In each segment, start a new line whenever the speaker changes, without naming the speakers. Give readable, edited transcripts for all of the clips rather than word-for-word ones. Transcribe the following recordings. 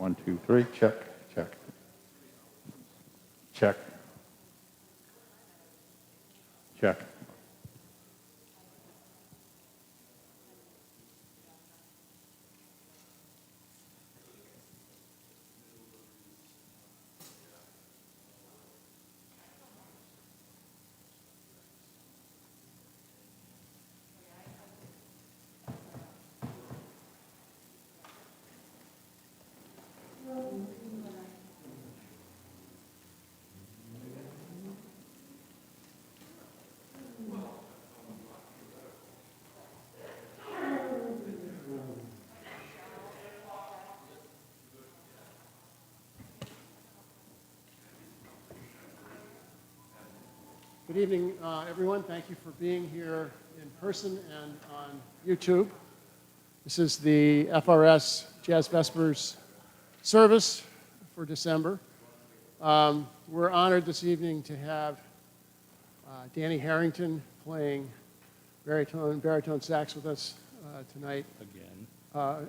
1, 2, 3, check, check. Check. Check.
Good evening, everyone. Thank you for being here in person and on YouTube. This is the FRS Jazz Vespers service for December. We're honored this evening to have Danny Harrington playing baritone sax with us tonight. Again.
Like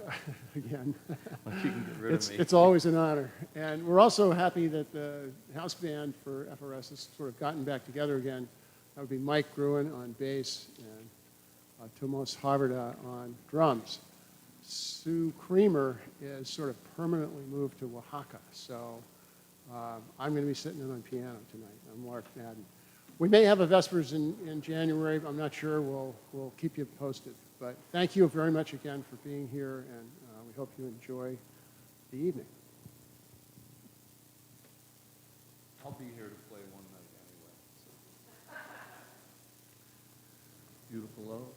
you can get rid of me.
It's always an honor. And we're also happy that the house band for FRS has sort of gotten back together again. That would be Mike Gruen on bass and Tomas Havrda on drums. Sue Creamer is sort of permanently moved to Oaxaca, so I'm going to be sitting in on piano tonight. I'm Lark Madden. We may have a Vespers in January, but I'm not sure. We'll keep you posted. But thank you very much again for being here, and we hope you enjoy the evening.
I'll be here to play one night anyway. So. Beautiful love.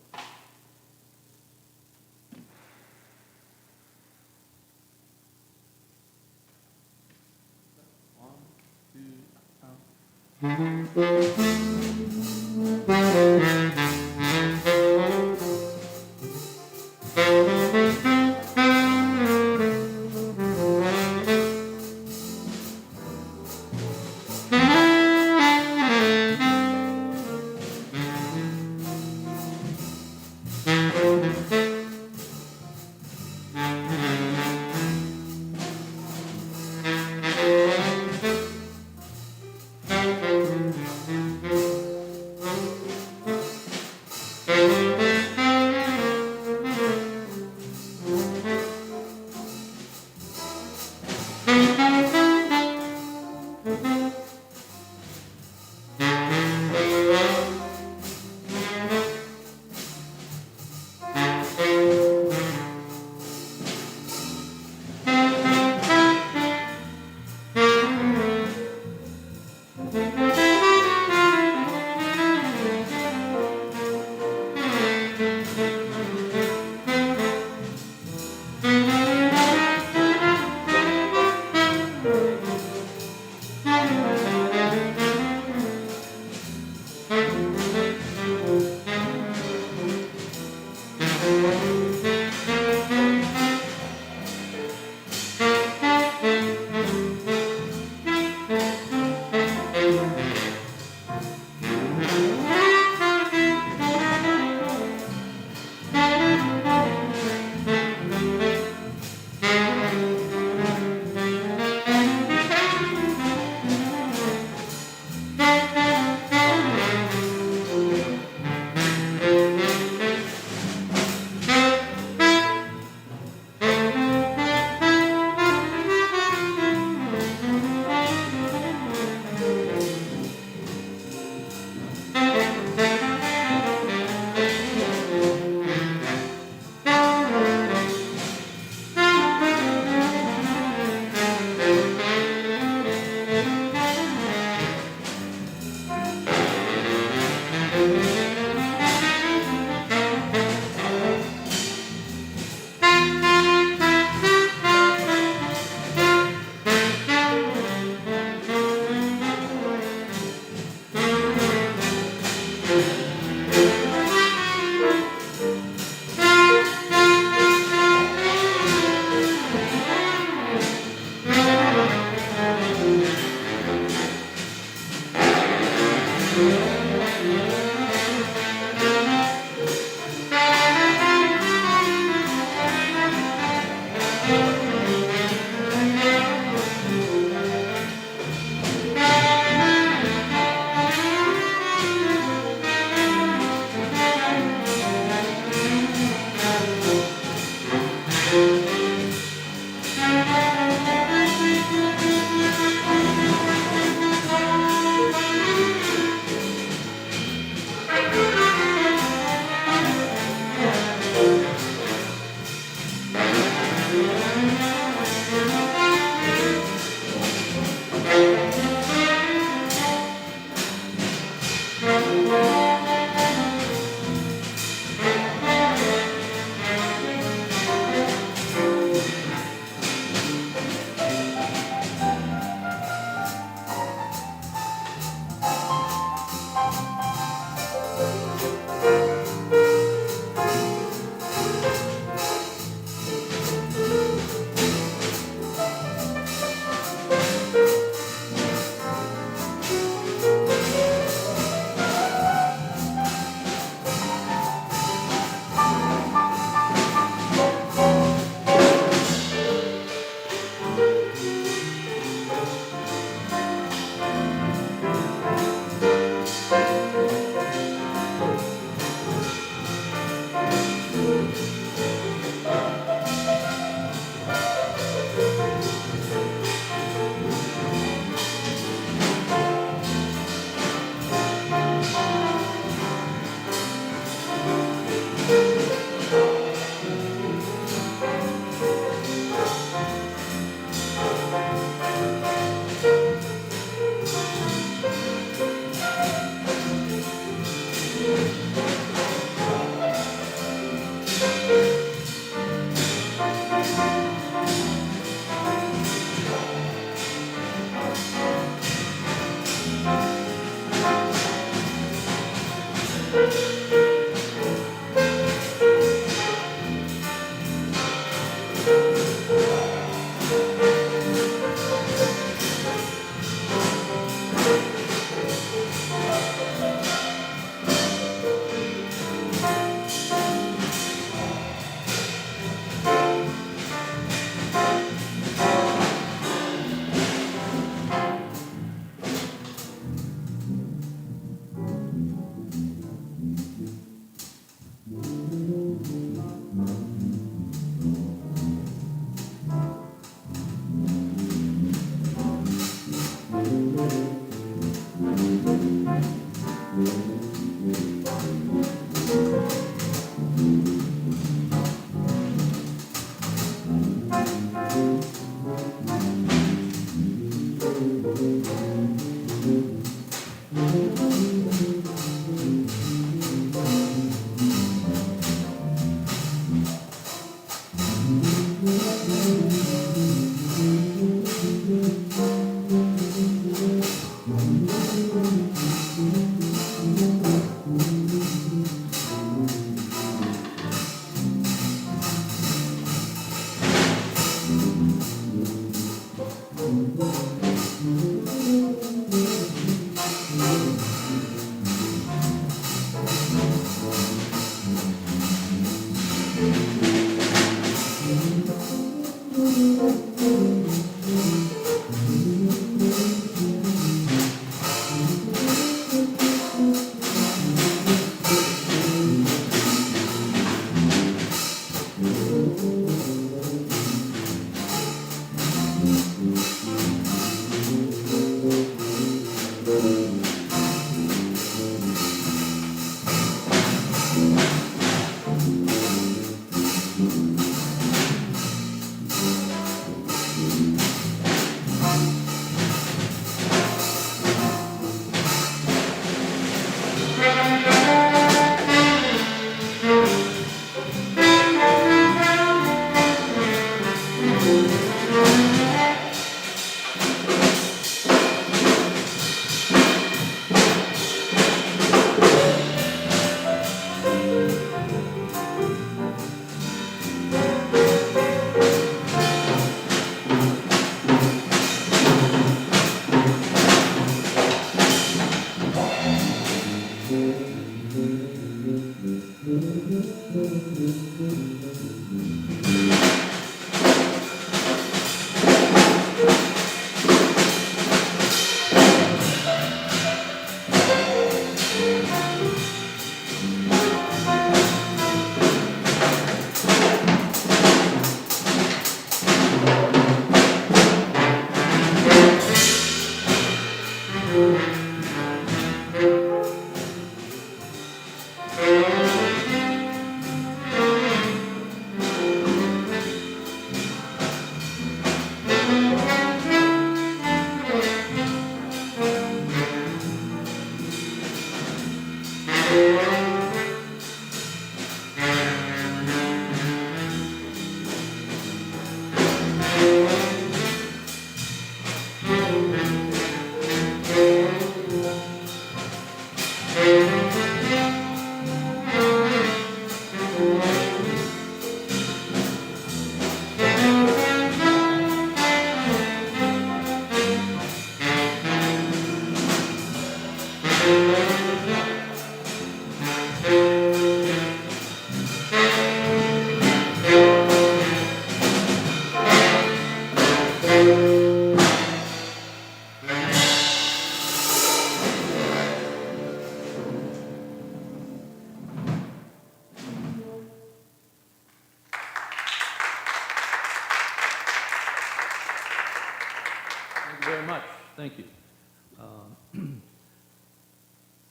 Thank you very much. Thank you.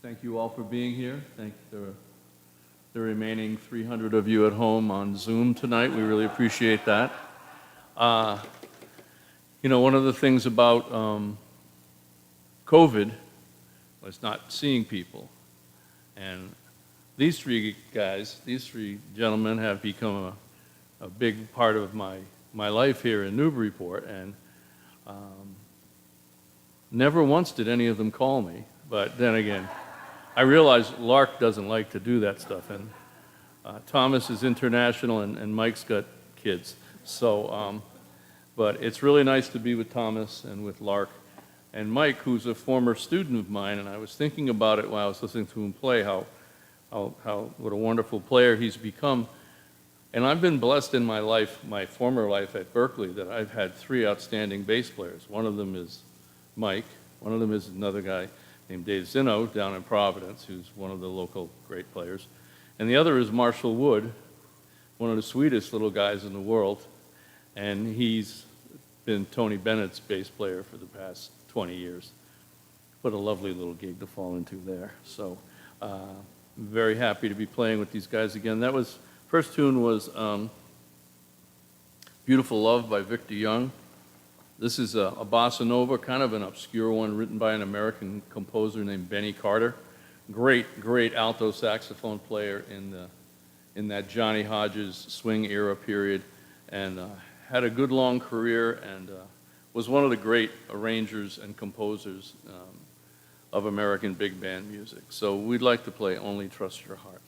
Thank you all for being here. Thank the remaining 300 of you at home on Zoom tonight. We really appreciate that. You know, one of the things about COVID was not seeing people. And these three guys, these three gentlemen have become a big part of my life here in Newburyport. And never once did any of them call me. But then again, I realize Lark doesn't like to do that stuff. And Thomas is international, and Mike's got kids. So, but it's really nice to be with Thomas and with Lark. And Mike, who's a former student of mine, and I was thinking about it while I was listening to him play, what a wonderful player he's become. And I've been blessed in my life, my former life at Berkeley, that I've had three outstanding bass players. One of them is Mike. One of them is another guy named Dave Zinno down in Providence, who's one of the local great players. And the other is Marshall Wood, one of the sweetest little guys in the world. And he's been Tony Bennett's bass player for the past 20 years. What a lovely little gig to fall into there. So very happy to be playing with these guys again. That was, first tune was Beautiful Love by Victor Young. This is a bossa nova, kind of an obscure one, written by an American composer named Benny Carter. Great alto saxophone player in that Johnny Hodges swing era period, and had a good long career, and was one of the great arrangers and composers of American big band music. So we'd like to play Only Trust Your Heart.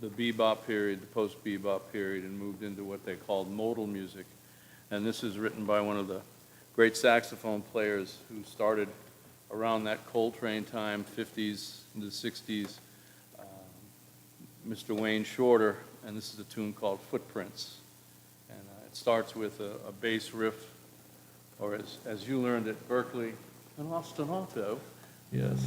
bebop period, the post-bebop period, and moved into what they called modal music. And this is written by one of the great saxophone players who started around that Coltrane time, 50s into 60s, Mr. Wayne Shorter, and this is a tune called Footprints. And it starts with a bass riff, or as you learned at Berkeley, an ostinato. Yes.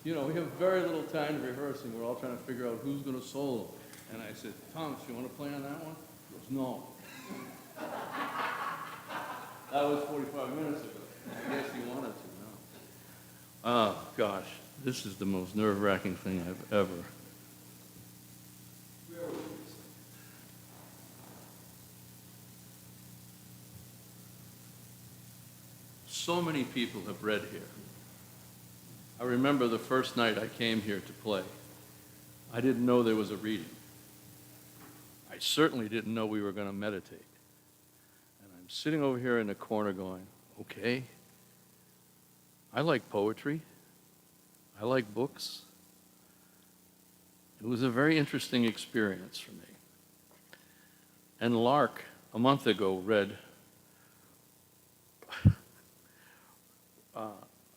You know, we have very little time to rehearsing. We're all trying to figure out who's going to solo. And I said, Thomas, you want to play on that one? He goes, no. That was 45 minutes ago. I guess he wanted to now. Oh, gosh. This is the most nerve-wracking thing I've ever. So many people have read here. I remember the first night I came here to play. I didn't know there was a reading. I certainly didn't know we were going to meditate. And I'm sitting over here in the corner going, okay, I like poetry. I like books. It was a very interesting experience for me. And Lark, a month ago, read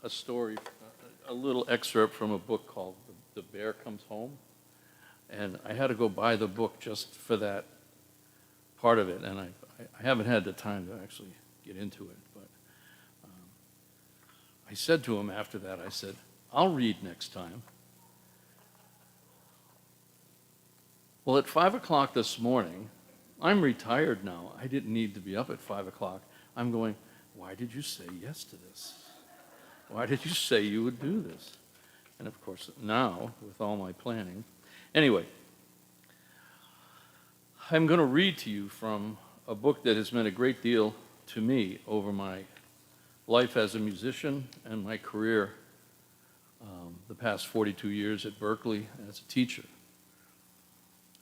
a story, a little excerpt from a book called The Bear Comes Home. And I had to go buy the book just for that part of it. And I haven't had the time to actually get into it. But I said to him after that, I said, I'll read next time. Well, at 5 o'clock this morning, I'm retired now. I didn't need to be up at 5 o'clock. I'm going, why did you say yes to this? Why did you say you would do this? And of course, now, with all my planning. Anyway, I'm going to read to you from a book that has meant a great deal to me over my life as a musician and my career the past 42 years at Berkeley as a teacher.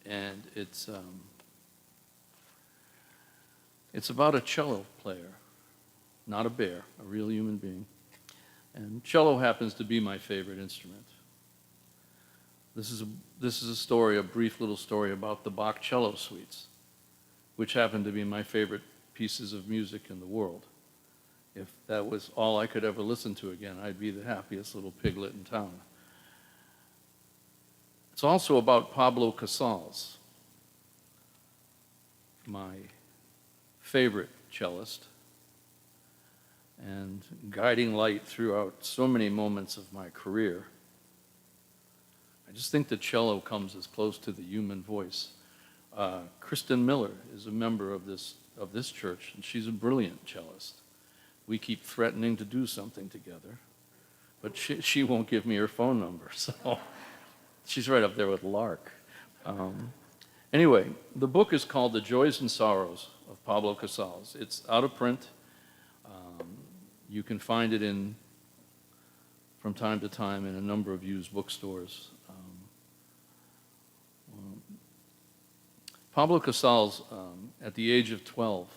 And it's about a cello player, not a bear, a real human being. And cello happens to be my favorite instrument. This is a story, a brief little story about the Bach cello suites, which happen to be my favorite pieces of music in the world. If that was all I could ever listen to again, I'd be the happiest little piglet in town. It's also about Pablo Casales, my favorite cellist, and guiding light throughout so many moments of my career. I just think the cello comes as close to the human voice. Kristen Miller is a member of this church, and she's a brilliant cellist. We keep threatening to do something together, but she won't give me her phone number, so she's right up there with Lark. Anyway, the book is called The Joys and Sorrows of Pablo Casales. It's out of print. You can find it from time to time in a number of used bookstores. Pablo Casales, at the age of 12,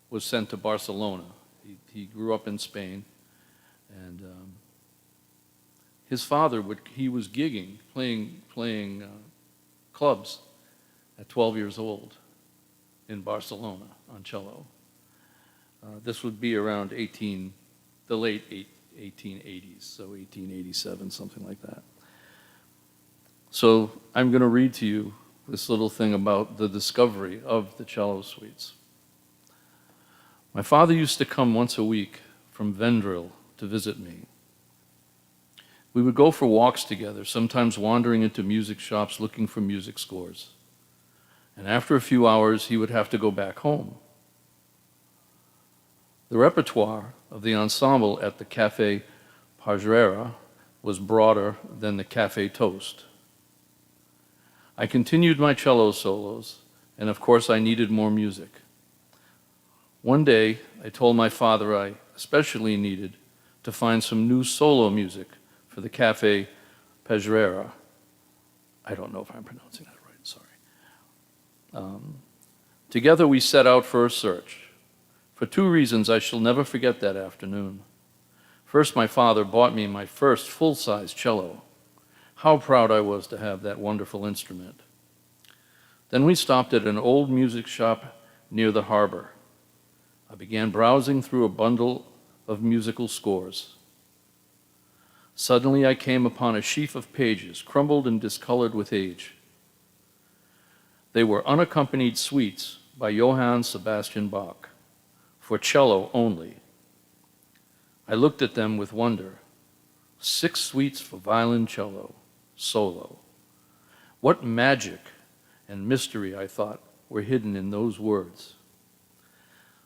was sent to Barcelona. He grew up in Spain, and his father he was gigging, playing clubs at 12 years old in Barcelona on cello. This would be around the late 1880s, so 1887, something like that. So I'm going to read to you this little thing about the discovery of the cello suites. My father used to come once a week from Vendrell to visit me. We would go for walks together, sometimes wandering into music shops looking for music scores. And after a few hours, he would have to go back home. The repertoire of the ensemble at the Café Pargerera was broader than the Café Toast. I continued my cello solos, and of course I needed more music. One day, I told my father I especially needed to find some new solo music for the Café Pargerera. I don't know if I'm pronouncing that right, sorry. Together we set out for a search. For two reasons I shall never forget that afternoon. First, my father bought me my first full-size cello. How proud I was to have that wonderful instrument. Then we stopped at an old music shop near the harbor. I began browsing through a bundle of musical scores. Suddenly I came upon a sheaf of pages, crumbled and discolored with age. They were unaccompanied suites by Johann Sebastian Bach, for cello only. I looked at them with wonder. 6 suites for violoncello, solo. What magic and mystery, I thought, were hidden in those words.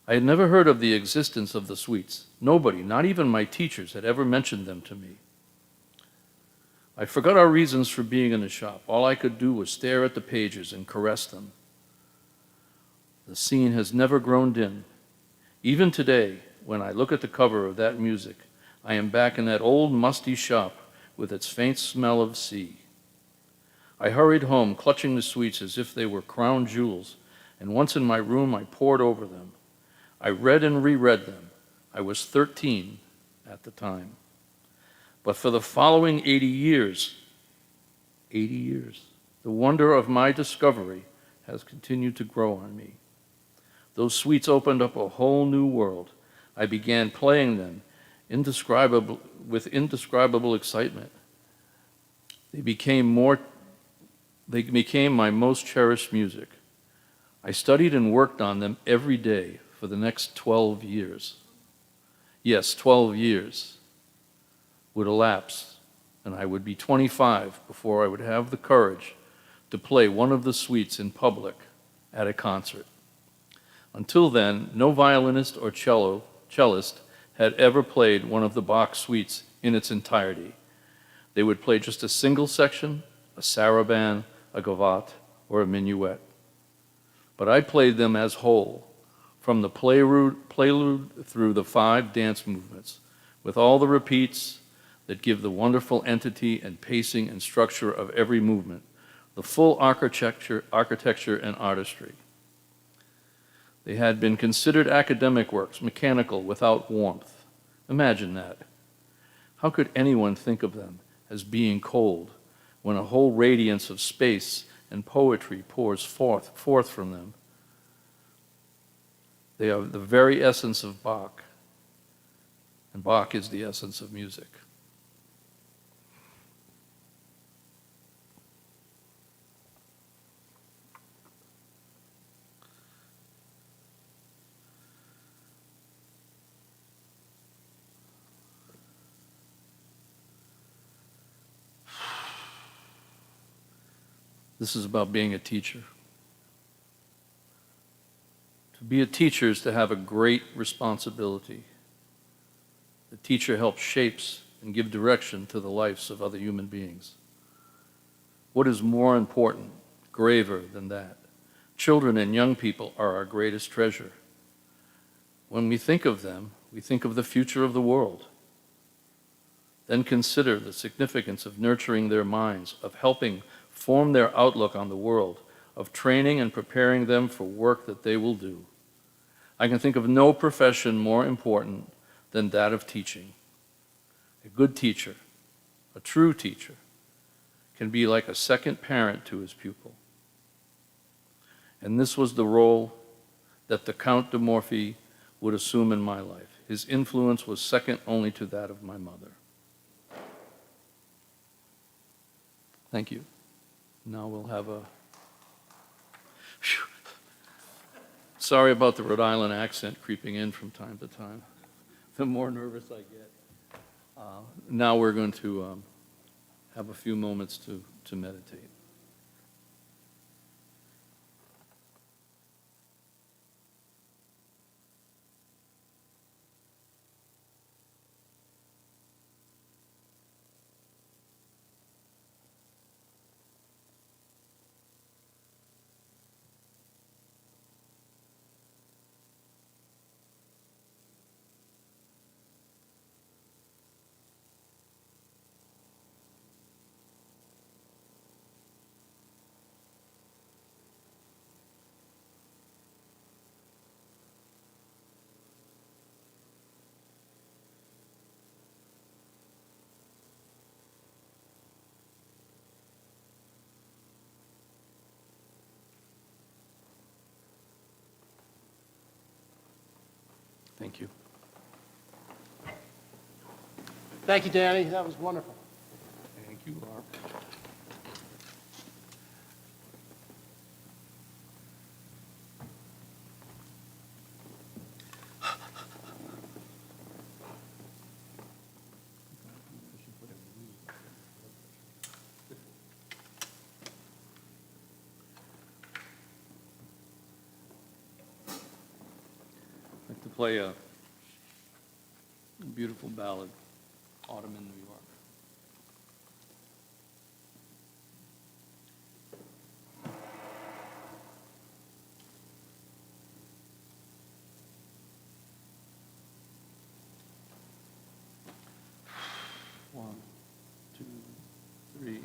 I had never heard of the existence of the suites. Nobody, not even my teachers, had ever mentioned them to me. I forgot our reasons for being in the shop. All I could do was stare at the pages and caress them. The scene has never grown dim. Even today, when I look at the cover of that music, I am back in that old musty shop with its faint smell of sea. I hurried home, clutching the suites as if they were crown jewels, and once in my room I pored over them. I read and reread them. I was 13 at the time. But for the following 80 years, the wonder of my discovery has continued to grow on me. Those suites opened up a whole new world. I began playing them with indescribable excitement. They became my most cherished music. I studied and worked on them every day for the next 12 years. Yes, 12 years would elapse, and I would be 25 before I would have the courage to play one of the suites in public at a concert. Until then, no violinist or cellist had ever played one of the Bach suites in its entirety. They would play just a single section, a saraband, a gavotte, or a minuet. But I played them as whole, from the prelude through the 5 dance movements, with all the repeats that give the wonderful entity and pacing and structure of every movement, the full architecture and artistry. They had been considered academic works, mechanical, without warmth. Imagine that. How could anyone think of them as being cold when a whole radiance of space and poetry pours forth from them? They are the very essence of Bach, and Bach is the essence of music. This is about being a teacher. To be a teacher is to have a great responsibility. The teacher helps shapes and give direction to the lives of other human beings. What is more important, graver than that? Children and young people are our greatest treasure. When we think of them, we think of the future of the world. Then consider the significance of nurturing their minds, of helping form their outlook on the world, of training and preparing them for work that they will do. I can think of no profession more important than that of teaching. A good teacher, a true teacher, can be like a second parent to his pupil. And this was the role that the Count de Morphy would assume in my life. His influence was second only to that of my mother. Thank you. Now we'll have a Sorry about the Rhode Island accent creeping in from time to time. The more nervous I get. Now we're going to have a few moments to meditate. Thank you.
Thank you, Danny. That was wonderful.
Thank you, Lark. I'd like to play a beautiful ballad, Autumn in New York. One, two, three.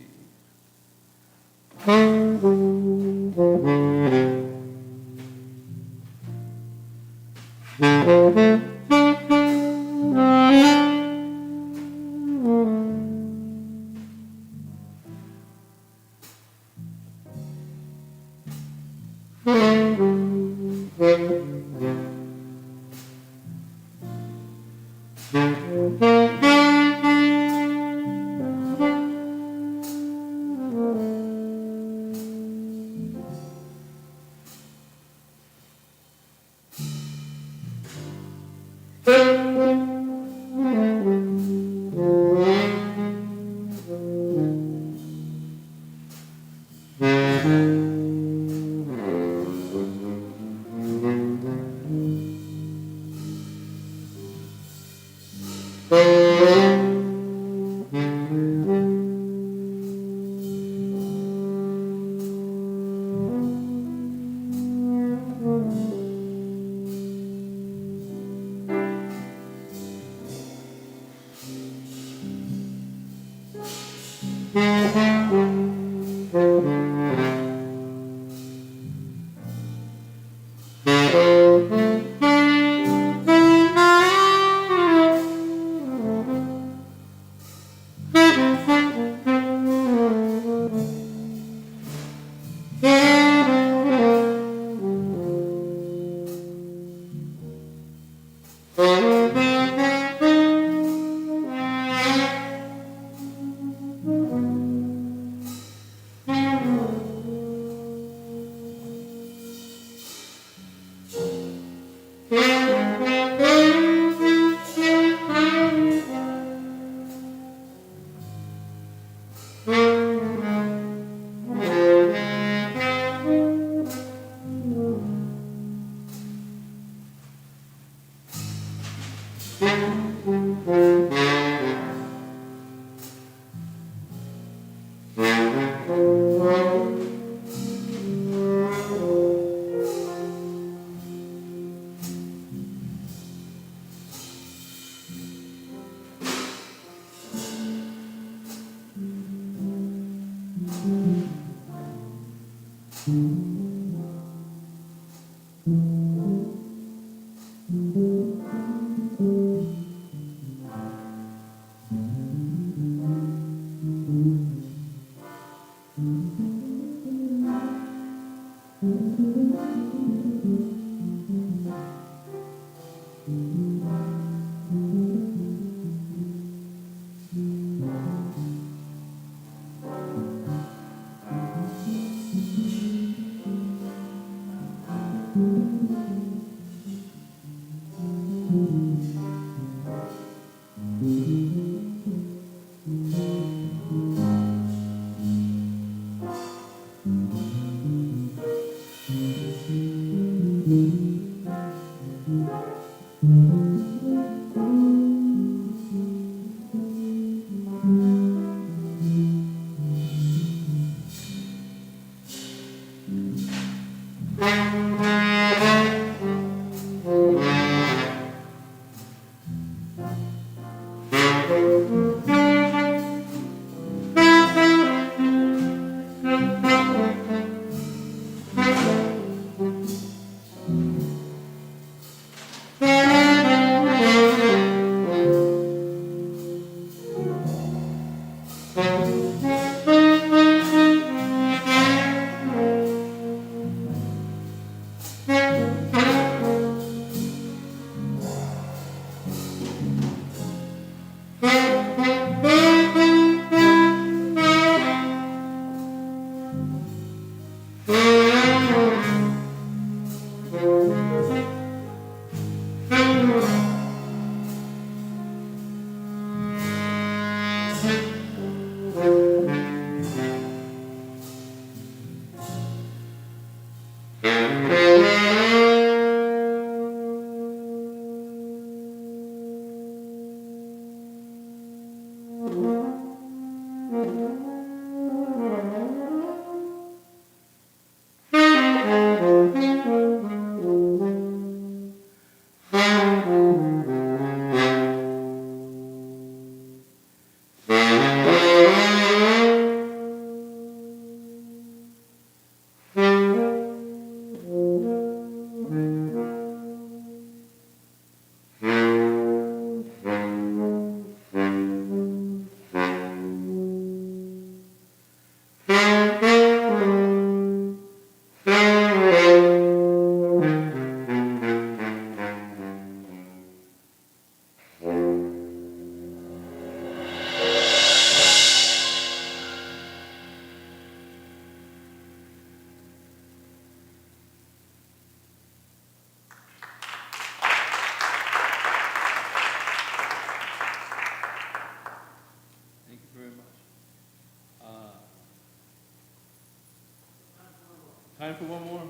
Time for one more?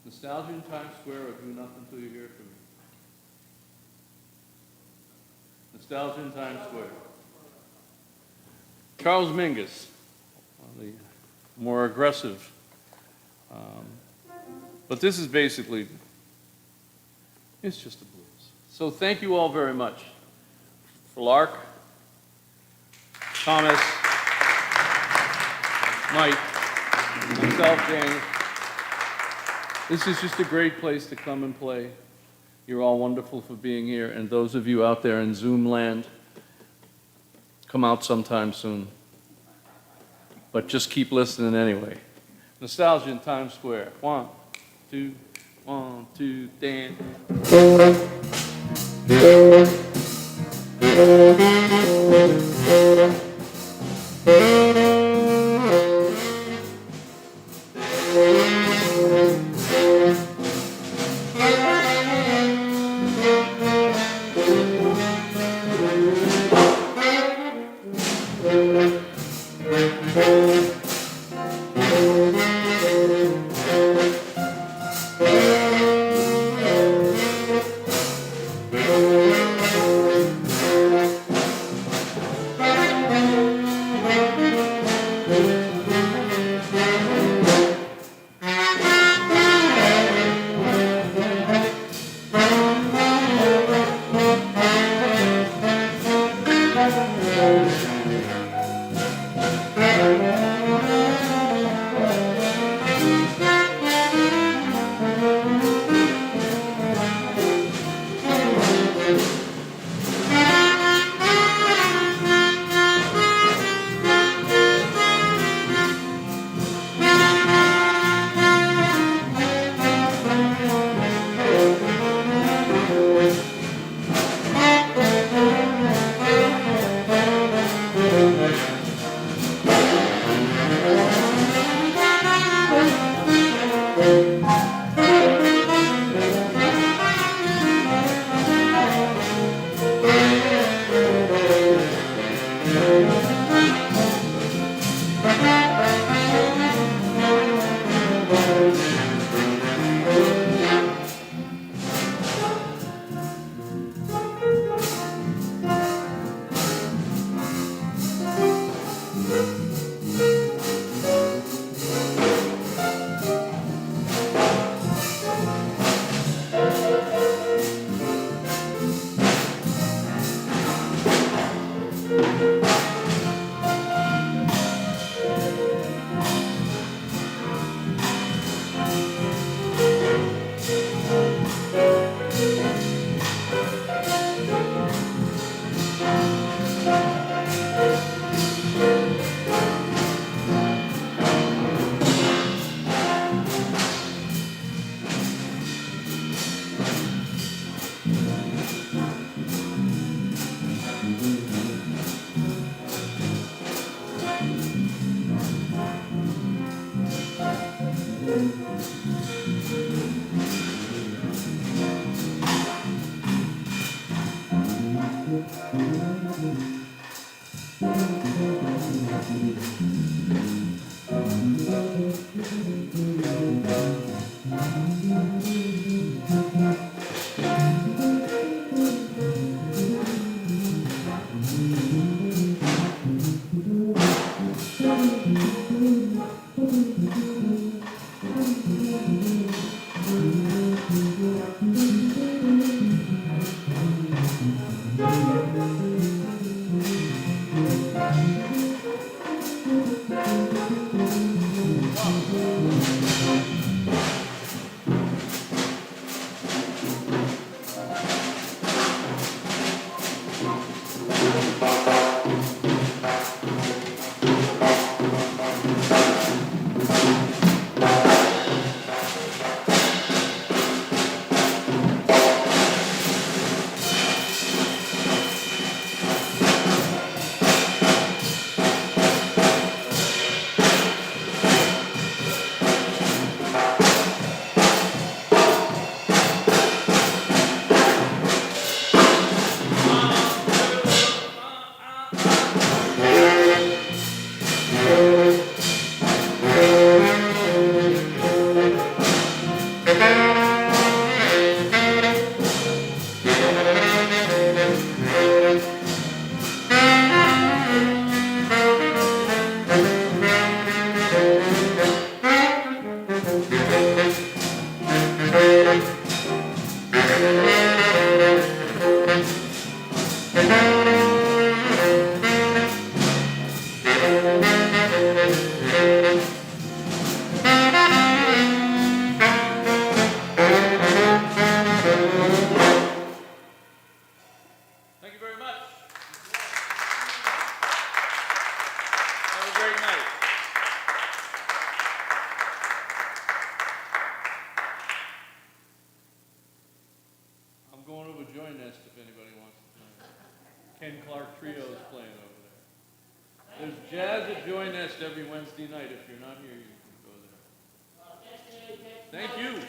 Nostalgia in Times Square or Do Nothing Till You Hear From Me? Nostalgia in Times Square. Charles Mingus, the more aggressive. But this is basically, it's just a blues. So thank you all very much. For Lark, Thomas, Mike, myself, Danny. This is just a great place to come and play. You're all wonderful for being here, and those of you out there in Zoom land, come out sometime soon. But just keep listening anyway. Nostalgia in Times Square. 1, 2, 1, 2, dance. Thank you very much. Have a great night. I'm going over Joy Nest if anybody wants to play. Ken Clark Trio is playing over there. There's jazz at Joy Nest every Wednesday night. If you're not here, you can go there. Thank you.